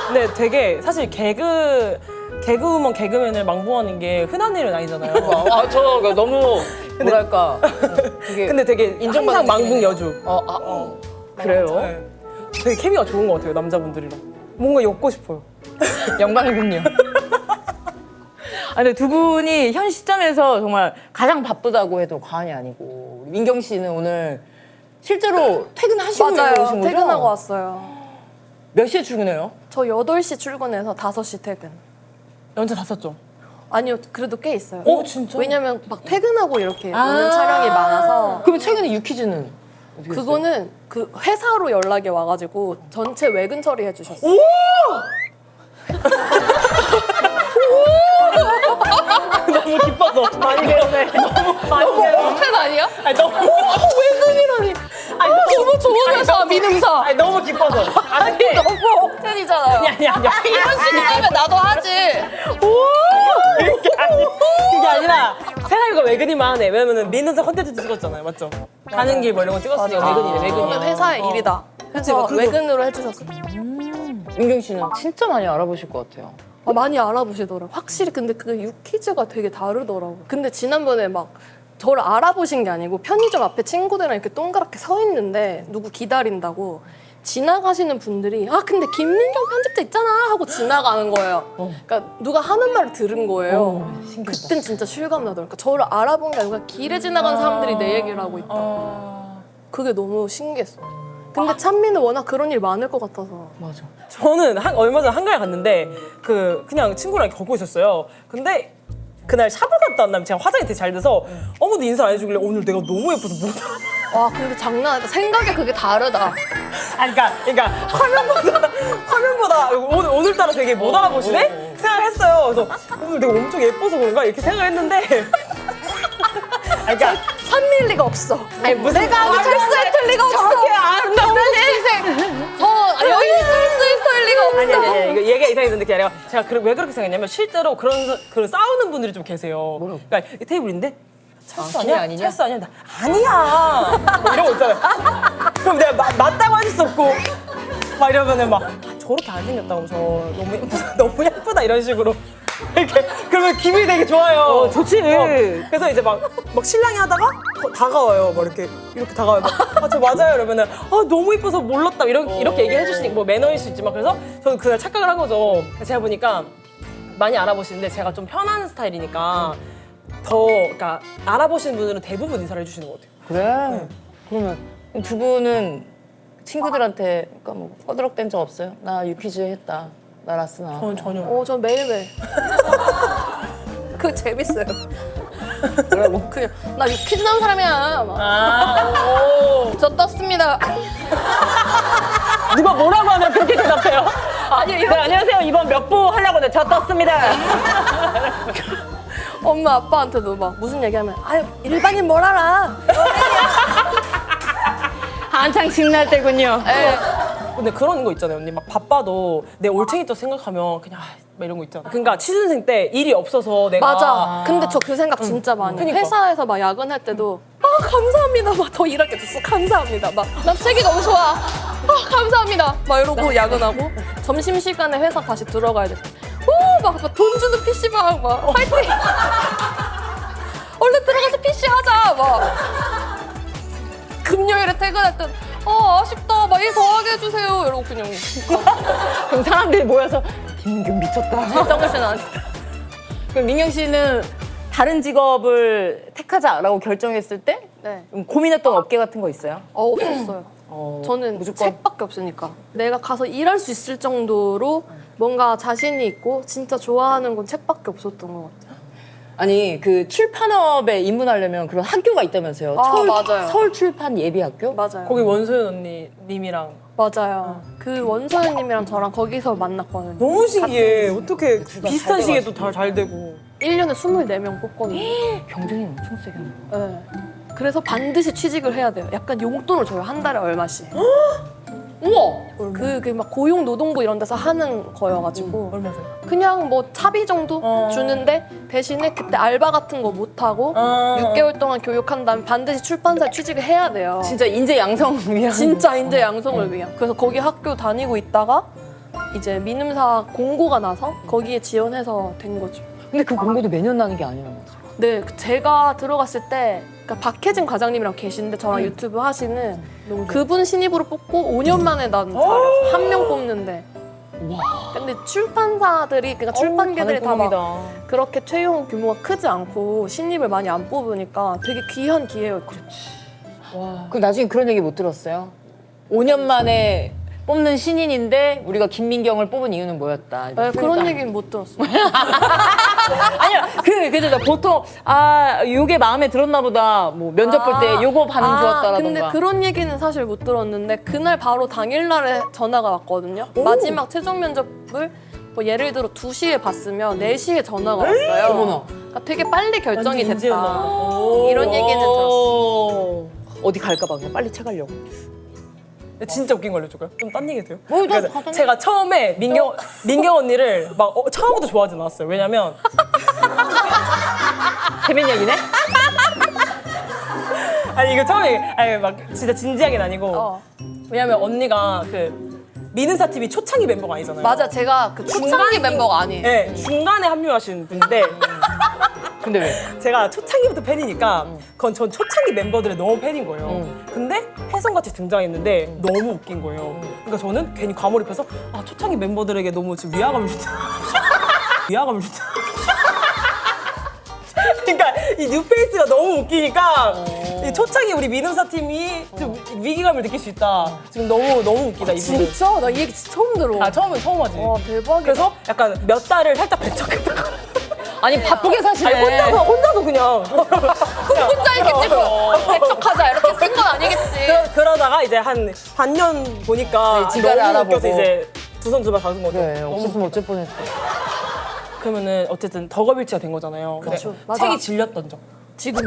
근데 되게 사실 개그우먼 개그맨을 망보하는 게 흔한 일은 아니잖아요. 저 너무 뭐랄까. 되게 근데 되게 인정받는 항상 망국 느낌이네요. 여주. 그래요? 네. 되게 케미가 좋은 것 같아요, 남자분들이랑. 뭔가 엮고 싶어요. 영광이군요. 근데 두 분이 현 시점에서 정말 가장 바쁘다고 해도 과언이 아니고 우리 민경 씨는 오늘 실제로 퇴근하시고 오신 맞아요. 거죠? 퇴근하고 왔어요. 몇 시에 출근해요? 저 8시 출근해서 5시 퇴근. 연차 다 썼죠? 아니요, 그래도 꽤 있어요. 진짜? 왜냐면 막 퇴근하고 이렇게 오는 촬영이 많아서. 그럼 최근에 유퀴즈는 어떻게 했어요? 그거는 그 회사로 연락이 와가지고 전체 외근 처리해 주셨어요. 너무 기뻐서 많이 배우네. 너무 호텔 아니야? 아니 너무 외근이라니. 너무 좋은 회사, 민음사. 아니 너무 기뻐서. 아니 너무 호텔이잖아요. 아니. 이런 식이라면 나도 하지. 그게 아니라 세상이가 외근이만 해. 왜냐면은 민은사 컨텐츠 찍었잖아요, 맞죠? 가는 길 뭐 이런 거 찍었으니까 외근이네, 외근이야. 그러면 회사의 일이다. 그치, 그래서 그거- 외근으로 해주셨어요. 민경 씨는 진짜 많이 알아보실 것 같아요. 많이 알아보시더라고요. 확실히 근데 그 유퀴즈가 되게 다르더라고요. 근데 지난번에 막 저를 알아보신 게 아니고 편의점 앞에 친구들이랑 이렇게 동그랗게 서 있는데 누구 기다린다고 지나가시는 분들이 근데 김민경 편집자 있잖아 하고 지나가는 거예요. 그러니까 누가 하는 말을 들은 거예요. 그땐 진짜 실감 나더라고요. 그러니까 저를 알아본 게 아니고 길에 지나가는 사람들이 내 얘기를 하고 있다. 그게 너무 신기했어요. 근데 찬미는 워낙 그런 일 많을 것 같아서. 맞아. 저는 얼마 전에 한가에 갔는데 그냥 친구랑 이렇게 걷고 있었어요. 근데 그날 샵을 갔다 왔다면 제가 화장이 되게 잘 돼서 아무도 인사 안 해주길래 오늘 내가 너무 예뻐서 못 알아봐. 와 근데 장난 아니다. 생각이 그게 다르다. 그러니까 화면보다 오늘따라 되게 못 알아보시네? 생각을 했어요. 그래서 오늘 내가 엄청 예뻐서 그런가? 이렇게 생각을 했는데 그러니까 찬미일 리가 없어. 무슨 내가 아는 철수했을 리가 없어. 저렇게 아름다운 인생 저 여인이 철수했을 리가 없어. 아니 이거 얘기가 이상해졌는데 그게 아니라 제가 왜 그렇게 생각했냐면 실제로 그런 싸우는 분들이 좀 계세요. 그러니까 이 테이블인데 찰스 기회 아니야? 아니냐? 찰스 아니야? 나, 아니야! 뭐 이런 거 있잖아요. 그럼 내가 맞다고 할 수 없고 막 이러면은 막 저렇게 안 생겼다고 저 너무 예쁘다 너무 예쁘다 이런 식으로 이렇게 그러면 기분이 되게 좋아요. 좋지. 그래서 이제 막 신랑이 하다가 다가와요. 막 이렇게 다가와요. 저 맞아요. 이러면은 너무 예뻐서 몰랐다 이렇게 얘기해 주시니까 뭐 매너일 수 있지만 그래서 저는 그날 착각을 한 거죠. 제가 보니까 많이 알아보시는데 제가 좀 편한 스타일이니까 그러니까 알아보시는 분들은 대부분 인사를 해주시는 것 같아요. 그래? 그러면 두 분은 친구들한테 그러니까 뭐 꺼드럭댄 적 없어요? 나 유퀴즈 했다. 나 라스 나. 저는 전혀. 전 매일매일. 그거 재밌어요. 뭐라고? 그냥 나 퀴즈 나온 사람이야. 막. 저 떴습니다. 누가 뭐라고 하면 그렇게 대답해요? 아니 네, 안녕하세요. 이번 몇 부 하려고 저 떴습니다. 엄마 아빠한테도 막 무슨 얘기하면 아유 일반인 뭘 알아. 한창 신날 때군요. 근데 그런 거 있잖아요, 언니. 막 바빠도 내 올챙이 쪽 생각하면 그냥 막 이런 거 있잖아. 그러니까 취준생 때 일이 없어서 내가 맞아. 근데 저 그 생각 진짜 많이 해요. 그니까. 회사에서 막 야근할 때도 감사합니다. 막 더 일하게 됐어. 감사합니다. 막 나 책이 너무 좋아. 감사합니다. 막 이러고 야근하고 점심시간에 회사 다시 들어가야 돼. 막 돈 주는 PC방 막 화이팅. 얼른 들어가서 PC 하자. 막 금요일에 퇴근할 때 아쉽다. 막 일 더 하게 해주세요. 이러고 그냥 그럼 사람들이 모여서 김민경 미쳤다. 정글 씨는 아니다. 그럼 민경 씨는 다른 직업을 택하자라고 결정했을 때 네. 고민했던 업계 같은 거 있어요? 없었어요. 저는 무조건? 책밖에 없으니까 내가 가서 일할 수 있을 정도로 뭔가 자신이 있고 진짜 좋아하는 건 책밖에 없었던 것 같아요. 아니 그 출판업에 입문하려면 그런 학교가 있다면서요? 맞아요. 서울 출판 예비학교? 맞아요. 거기 원소연 언니님이랑 맞아요. 그 원소연님이랑 저랑 거기서 만났거든요. 너무 신기해. 어떻게 잘 비슷한 시기에 또 돼가지고. 잘 되고. 1년에 24명 뽑거든요. 경쟁이 엄청 세겠네. 네. 그래서 반드시 취직을 해야 돼요. 약간 용돈을 줘요. 한 달에 얼마씩. 우와! 그게 막 고용노동부 이런 데서 하는 거여가지고 얼마죠? 그냥 뭐 차비 정도 주는데 대신에 그때 알바 같은 거 못하고 6개월 동안 교육한 다음에 반드시 출판사에 취직을 해야 돼요. 진짜 인재 양성 위한. 진짜 인재 양성을 위한. 그래서 거기 학교 다니고 있다가 이제 민음사 공고가 나서 거기에 지원해서 된 거죠. 근데 그 공고도 매년 나는 게 아니라는 거죠. 네, 제가 들어갔을 때 그러니까 박혜진 과장님이랑 계신데 저랑 유튜브 하시는 그분 신입으로 뽑고 5년 만에 난 자리였어요. 한 명 뽑는데. 근데 출판사들이 그러니까 출판계들이 다 막 그렇게 채용 규모가 크지 않고 신입을 많이 안 뽑으니까 되게 귀한 기회였죠. 그럼 나중에 그런 얘기 못 들었어요? 5년 만에 뽑는 신인인데 우리가 김민경을 뽑은 이유는 뭐였다. 네, 그런 얘기는 못 들었어요. 아니야, 그죠. 보통 요게 마음에 들었나 보다. 뭐 면접 볼 때 요거 반응 좋았다라던가. 근데 그런 얘기는 사실 못 들었는데 그날 바로 당일날에 전화가 왔거든요. 마지막 최종 면접을 뭐 예를 들어 2시에 봤으면 4시에 전화가 왔어요. 어머나. 그러니까 되게 빨리 결정이 완전 인재였나 됐다. 보다. 이런 얘기는 들었어요. 어디 갈까 봐 그냥 빨리 채가려고. 진짜 웃긴 거 알려줄까요? 좀 딴 얘기 돼요? 뭐, 그러니까 하던가. 제가 처음에 민경 언니를 막 처음부터 좋아하지 않았어요. 왜냐면 재밌는 얘기네? 아니 이거 처음에 막 진짜 진지하게는 아니고 왜냐면 언니가 그 미는사 TV 초창기 멤버가 아니잖아요. 맞아, 제가 그 초창기 멤버가 아니에요. 네, 중간에 합류하신 분인데 근데 왜? 제가 초창기부터 팬이니까 그건 전 초창기 멤버들의 너무 팬인 거예요. 근데 혜성같이 등장했는데 너무 웃긴 거예요. 그러니까 저는 괜히 과몰입해서 초창기 멤버들에게 너무 지금 위화감을 주자. 위화감을 주자. 그러니까 이 뉴페이스가 너무 웃기니까 이 초창기 우리 민음사 팀이 좀 위기감을 느낄 수 있다. 지금 너무 웃기다 이분은. 진짜? 나 이 얘기 진짜 처음 들어. 처음 하지. 와, 대박이다. 그래서 약간 몇 달을 살짝 배척했다가 아니 바쁘게 사시네. 아니 혼자서 그냥 혼자 이렇게 찍고 배척하자 이렇게 쓴 건 아니겠지. 그러다가 이제 한 반년 보니까 지가를 너무 알아보고. 웃겨서 이제 두 손 두 발 가는 거죠. 그래, 너무 없었으면 어쩔 뻔했어. 그러면은 어쨌든 덕업일치가 된 거잖아요. 근데 그쵸, 맞아. 책이 질렸던 적. 지금.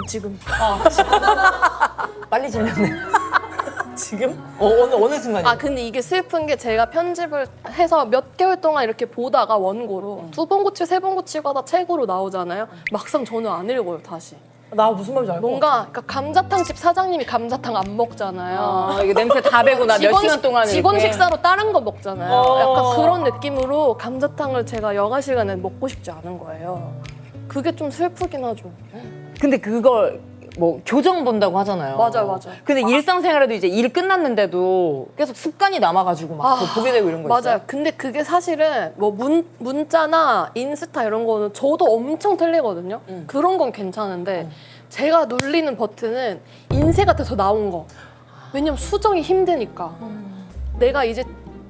빨리 질렸네. 지금? 어느 순간이야? 근데 이게 슬픈 게 제가 편집을 해서 몇 개월 동안 이렇게 보다가 원고로 2번 고치고 3번 고치고 하다 책으로 나오잖아요. 막상 저는 안 읽어요, 다시. 나 무슨 말인지 알고. 뭔가 그러니까 감자탕집 사장님이 감자탕 안 먹잖아요. 이게 냄새 다 배고 나 몇 시간 동안 직원 이렇게. 식사로 다른 거 먹잖아요. 약간 그런 느낌으로 감자탕을 제가 여가 시간에 먹고 싶지 않은 거예요. 그게 좀 슬프긴 하죠. 근데 그걸 뭐 교정 본다고 하잖아요. 맞아요. 근데 일상생활에도 이제 일 끝났는데도 계속 습관이 남아가지고 막 그거 보게 되고 이런 거 있어요. 맞아요. 근데 그게 사실은 뭐 문자나 인스타 이런 거는 저도 엄청 틀리거든요. 그런 건 괜찮은데 제가 눌리는 버튼은 인쇄 같아서 나온 거. 왜냐면 수정이 힘드니까. 내가 이제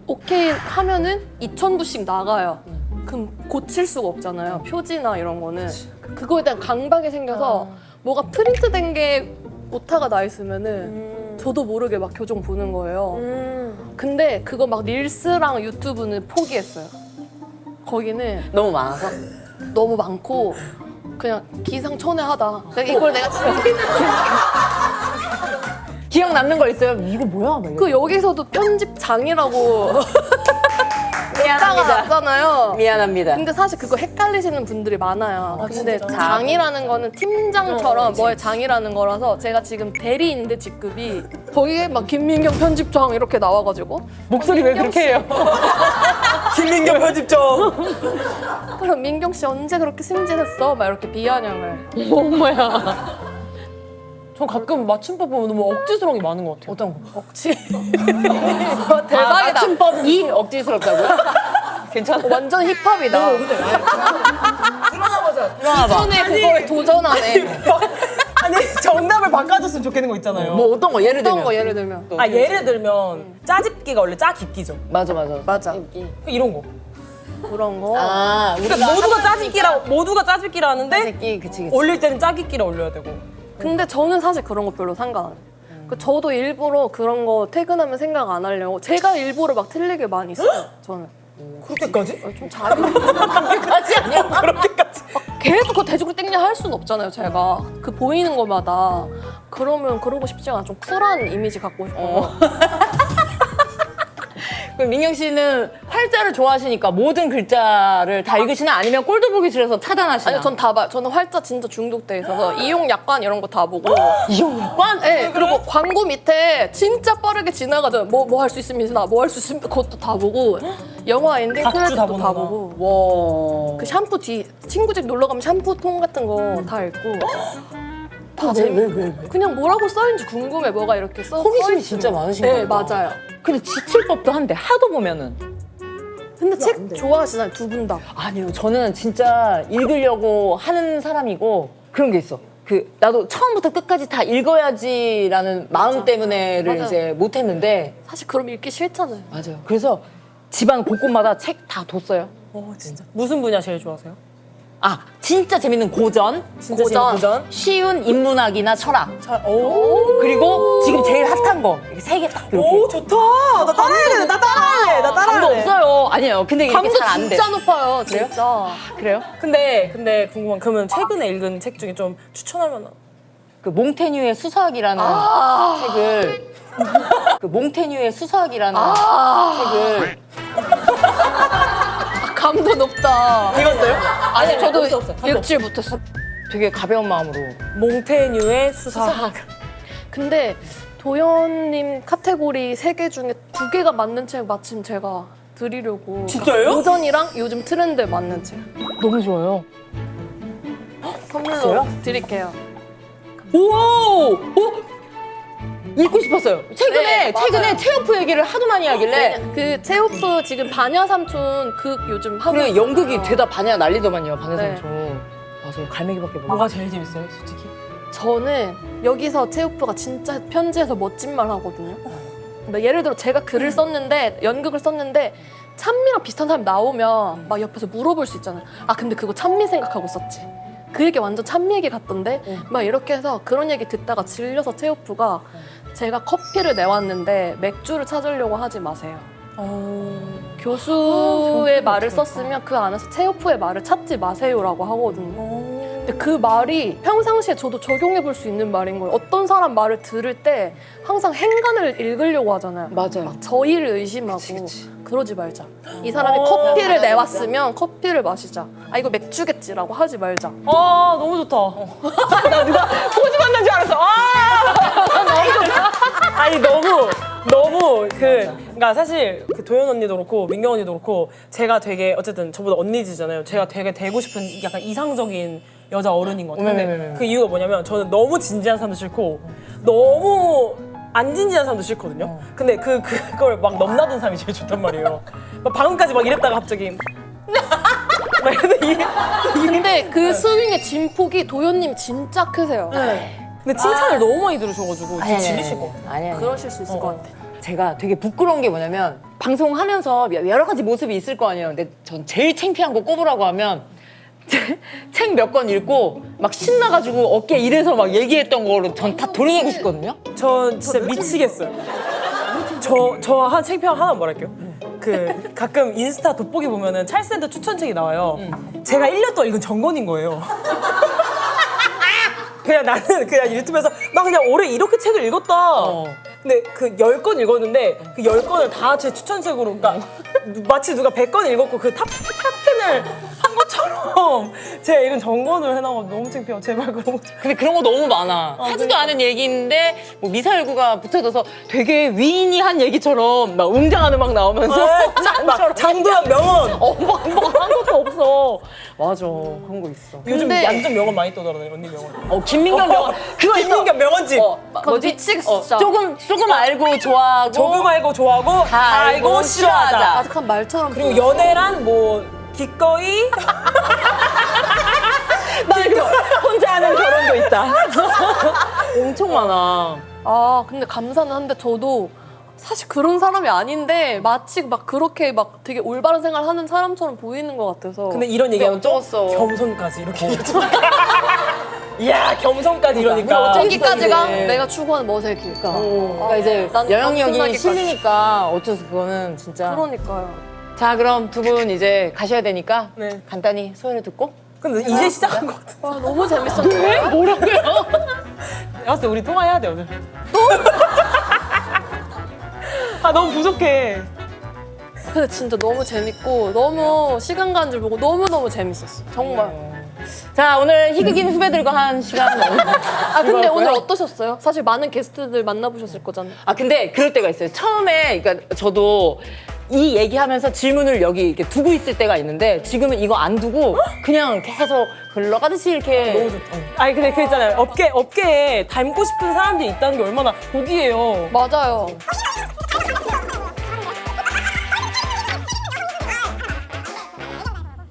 오케이 하면은 2,000부씩 나가요. 그럼 고칠 수가 없잖아요. 표지나 이런 거는. 그거에 대한 강박이 생겨서 뭐가 프린트된 게 오타가 나 있으면은 저도 모르게 막 교정 보는 거예요. 근데 그거 막 릴스랑 유튜브는 포기했어요. 거기는 너무 많아서. 너무 많고 그냥 기상천외하다. 이걸 내가 기억 남는 거 있어요? 이거 뭐야? 막 이러고. 그 여기서도 편집장이라고 따가 났잖아요. 미안합니다. 근데 사실 그거 헷갈리시는 분들이 많아요. 근데 장이라는 거는 팀장처럼 뭐의 장이라는 거라서 제가 지금 대리인데 직급이 거기에 막 김민경 편집장 이렇게 나와가지고 목소리 왜 그렇게 해요? 김민경 편집점. 그럼 민경 씨 언제 그렇게 승진했어? 막 이렇게 비아냥을. 엄마야. 저 가끔 맞춤법 보면 너무 억지스러운 게 많은 것 같아요. 어떤 거? 억지. 대박이다. 맞춤법이 억지스럽다고요? 괜찮아. 완전 힙합이다. 일어나봐. 전에 그거에 도전하네. 아니 정답을 바꿔줬으면 좋겠는 거 있잖아요. 뭐 어떤 거? 예를 어떤 들면. 거 예를 들면. 아 예를 들면 짜집기가 원래 짜깁기죠. 맞아. 맞아. 이런 거. 그런 거. 아, 그러니까 모두가 짜집기라 하는데 새끼 그치. 올릴 때는 짜깁기라 올려야 되고. 근데 저는 사실 그런 거 별로 상관 안 해요. 저도 일부러 그런 거 퇴근하면 생각 안 하려고 제가 일부러 막 틀리게 많이 써요. 저는. 그렇게까지? 좀 잘해. 그렇게까지 아니야? 그렇게까지. 계속 그거 대중으로 땡냐 할 수는 없잖아요, 제가. 그 보이는 것마다. 그러면 그러고 싶지 않아. 좀 쿨한 이미지 갖고 싶어요. 그럼 민경 씨는 활자를 좋아하시니까 모든 글자를 다 읽으시나 아니면 꼴도 보기 싫어서 차단하시나? 아니요, 전 다 봐요. 저는 활자 진짜 중독돼 있어서 이용 약관 이런 거 다 보고. 이용관? 네, 그리고 광고 밑에 진짜 빠르게 지나가죠. 뭐 할 수 있으면 있으나 뭐 할 수 있으면 그것도 다 보고 영화 엔딩 각주 다 크레딧도 다 보는구나. 보고 와. 그 샴푸 뒤 친구 집 놀러 가면 샴푸통 같은 거 다 읽고 다 왜? 그냥 뭐라고 써있는지 궁금해. 뭐가 이렇게 호기심이 진짜 많으신 네, 거예요. 맞아요. 근데 지칠 법도 한데 하도 보면은. 근데 책 좋아하시나요? 두 분 다. 아니요, 저는 진짜 읽으려고 하는 사람이고 그런 게 있어. 그 나도 처음부터 끝까지 다 읽어야지라는 마음 때문에를 맞아. 이제 못했는데 사실 그럼 읽기 싫잖아요. 맞아요. 그래서 집안 곳곳마다 책 다 뒀어요. 진짜. 무슨 분야 제일 좋아하세요? 아, 진짜 재밌는 고전, 진짜 고전. 쉬운 인문학이나 철학, 오. 그리고 지금 제일 핫한 거 이렇게 세 개 딱 이렇게. 오 좋다. 나 따라해야 돼. 나 따라해. 나 감도 따라해. 없어요. 아니에요. 근데 이렇게 감도 잘 안 돼. 진짜 높아요. 진짜. 그래요? 근데 궁금한. 그러면 최근에 읽은 책 중에 좀 추천할 만한. 그 몽테뉴의 수사학이라는 책을 그 몽테뉴의 수사학이라는 책을 감도 높다. 읽었어요? 아니, 저도 없어. 읽질 못했어. 되게 가벼운 마음으로 몽테뉴의 수사. 근데 도연님 카테고리 3개 중에 2개가 맞는 책 마침 제가 드리려고. 진짜요? 고전이랑 요즘 트렌드에 맞는 책. 너무 좋아요. 선물로 드릴게요. 오! 읽고 싶었어요. 최근에 네, 맞아요. 최근에 체오프 얘기를 하도 많이 하길래 그 체오프 지금 바냐삼촌 극 요즘 하고 그래 연극이 있잖아요. 죄다 반야 난리더만요. 반야 네. 삼촌. 맞아요. 갈매기밖에 몰라. 뭐가 제일 재밌어요, 솔직히? 저는 여기서 체오프가 진짜 편지에서 멋진 말 하거든요. 근데 예를 들어 제가 글을 썼는데 연극을 썼는데 찬미랑 비슷한 사람이 나오면 막 옆에서 물어볼 수 있잖아요. 아 근데 그거 찬미 생각하고 썼지. 그 얘기 완전 찬미 얘기 같던데 막 이렇게 해서 그런 얘기 듣다가 질려서 체오프가 제가 커피를 내왔는데 맥주를 찾으려고 하지 마세요. 교수의 말을 썼으면 그 안에서 체오프의 말을 찾지 마세요라고 하거든요. 근데 그 말이 평상시에 저도 적용해 볼 수 있는 말인 거예요. 어떤 사람 말을 들을 때 항상 행간을 읽으려고 하잖아요. 맞아요. 막 저희를 의심하고 그러지 말자. 이 사람이 커피를 내왔으면 커피를 마시자. 아 이거 맥주겠지라고 하지 말자. 아 너무 좋다. 나 누가 호주 만난 줄 알았어. 아니 너무 그러니까 사실 그 도연 언니도 그렇고 민경 언니도 그렇고 제가 되게 어쨌든 저보다 언니지잖아요. 제가 되게 되고 싶은 약간 이상적인 여자 어른인 것 같아요. 근데 그 이유가 뭐냐면 저는 너무 진지한 사람도 싫고 너무 안 진지한 사람도 싫거든요. 근데 그걸 막 넘나든 사람이 제일 좋단 말이에요. 막 방금까지 막 이랬다가 갑자기 막 이랬는데 근데 그 스윙의 진폭이 도현님 진짜 크세요. 근데 칭찬을 너무 많이 들으셔가지고 진짜 질리실 것 같아요. 아니. 그러실 수 있을 것 같아. 제가 되게 부끄러운 게 뭐냐면 방송하면서 여러 가지 모습이 있을 거 아니에요. 근데 전 제일 창피한 거 꼽으라고 하면 책 몇 권 읽고 막 신나가지고 어깨 이래서 막 얘기했던 거를 전 다 돌려내고 싶거든요. 전 진짜 미치겠어요. 저 한 창피한 하나 말할게요. 그 가끔 인스타 돋보기 보면은 찰스앤더 추천책이 나와요. 제가 1년 동안 읽은 전권인 거예요. 그냥 나는 그냥 유튜브에서 나 그냥 올해 이렇게 책을 읽었다. 근데 그 10권 읽었는데 그 10권을 다 제 추천책으로 그러니까 마치 누가 100권 읽었고 그 탑10을 한 것처럼 제가 읽은 전권을 해놔가지고 너무 창피해요. 제발 그런 거 좀. 근데 그런 거 너무 많아. 하지도 않은 얘기인데 뭐 미사일구가 붙여져서 되게 위인이 한 얘기처럼 막 웅장한 음악 나오면서 막 장도연 명언. 한 것도 없어. 맞아. 그런 거 있어. 요즘 근데- 양점 명언 많이 떠돌아다녀요. 언니 명언. 김민경 명언. 그거 있어. 김민경 명언집. 그거 미치겠어, 진짜. 조금 알고 좋아하고 조금 알고 좋아하고 다 알고 싫어하자. 아득한 말처럼. 그리고 연애란 뭐 기꺼이 나 이거 혼자 하는 결혼도 있다. 엄청 많아. 아 근데 감사는 한데 저도 사실 그런 사람이 아닌데 마치 막 그렇게 막 되게 올바른 생활하는 사람처럼 보이는 것 같아서. 근데 이런 얘기하면 적었어. 겸손까지 이렇게 이야 겸손까지 이러니까 저기까지가 이제. 내가 추구하는 멋의 길. 그러니까 이제 난 여영이 형이 단순하기까지. 실리니까 어쩌서 그거는 진짜. 그러니까요. 자 그럼 두 분 이제 가셔야 되니까 네. 간단히 소개를 듣고. 근데 이제 시작한 것 같아. 와 너무 재밌었는데. 뭐라고요? 내가 봤을 때 우리 통화해야 돼 오늘. 아 너무 부족해. 근데 진짜 너무 재밌고 너무 시간 가는 줄 보고 너무너무 재밌었어. 정말. 자 오늘 희극인 후배들과 한 시간 너무 아 근데 오늘 어떠셨어요? 사실 많은 게스트들 만나보셨을 거잖아요. 아 근데 그럴 때가 있어요. 처음에 그러니까 저도 이 얘기하면서 질문을 여기 이렇게 두고 있을 때가 있는데 지금은 이거 안 두고 그냥 계속 흘러가듯이 이렇게 너무 좋다. 아니 근데 그 있잖아요. 업계에 닮고 싶은 사람들이 있다는 게 얼마나 복이에요. 맞아요.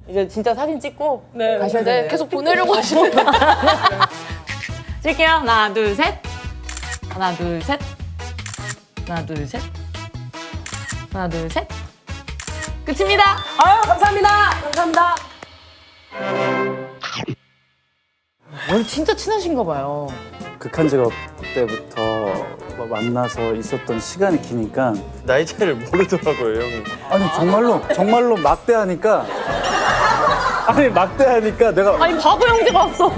이제 진짜 사진 찍고 네. 가셔야 네, 돼요. 계속 보내려고 하시는. 찍을게요. 하나 둘 셋. 하나 둘 셋. 하나 둘 셋. 하나 둘 셋. 끝입니다. 아유 감사합니다. 감사합니다. 오늘 진짜 친하신가 봐요. 극한 직업 때부터 뭐 만나서 있었던 시간이 기니까 나이 차이를 모르더라고요, 형이. 아니 정말로 막대하니까 내가 아니 바보 형제가 왔어.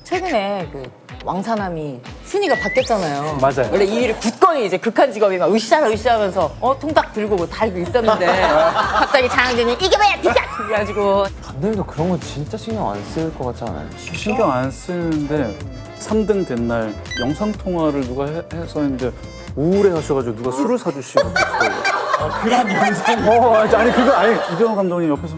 최근에 그 왕사남이 순위가 바뀌었잖아요. 맞아요. 원래 2위를 굳건히 이제 극한 직업이 막 으쌰으쌰하면서 통닭 들고 뭐 달고 있었는데 갑자기 장항준이 이게 뭐야 진짜 그래가지고 감독님도 그런 거 진짜 신경 안 쓸 것 같지 않아요? 신경 안 쓰는데 3등 된 날 영상 통화를 누가 해서 했는데 우울해 하셔가지고 누가 술을 사주시고 그런 영상? 아니 이병헌 감독님 옆에서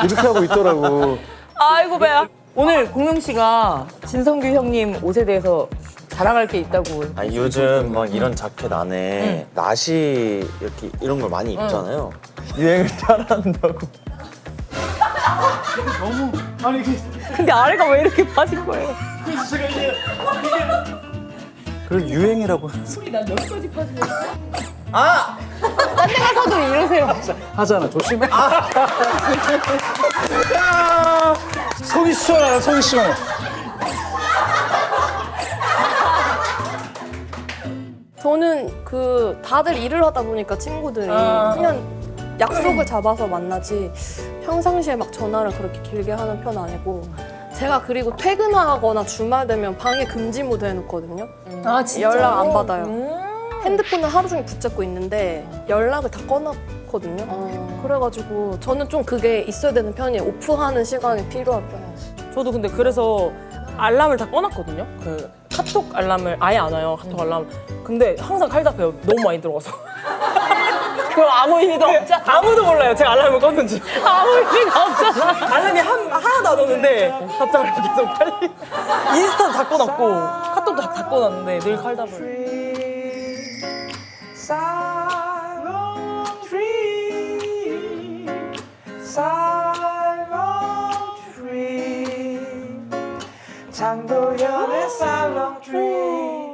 이렇게 하고 있더라고. 아이고 배야. 오늘 공영 씨가 진성규 형님 옷에 대해서 자랑할 게 있다고. 아니 요즘 막 이런 자켓 안에 나시 이렇게 이런 걸 많이 입잖아요. 유행을 따라한다고. 근데 아래가 왜 이렇게 빠진 거예요? 그걸 유행이라고 해서 딴 데 가서도 이러세요. 하잖아. 조심해. 손이 시원하다. 손이 시원해. 저는 다들 일을 하다 보니까 친구들이 그냥 약속을 잡아서 만나지 평상시에 막 전화를 그렇게 길게 하는 편 아니고 제가 그리고 퇴근하거나 주말 되면 방에 금지 모드 해놓거든요. 아 진짜? 연락 안 받아요. 핸드폰을 하루 종일 붙잡고 있는데 연락을 다 꺼놨거든요. 그래가지고 저는 좀 그게 있어야 되는 편이에요. 오프하는 시간이 필요할 편이에요. 저도 근데 그래서 알람을 다 꺼놨거든요. 그 카톡 알람을 아예 안 와요. 카톡 알람. 근데 항상 칼답해요. 너무 많이 들어가서. 그럼 아무 의미도 없잖아. 아무도 몰라요. 제가 알람을 껐는지. 아무 의미가 없잖아. 알람이 하나도 안 오는데 답장을 계속 빨리. 인스타도 다 꺼놨고 카톡도 다 꺼놨는데 늘 칼답을. 장도연의 살롱 트리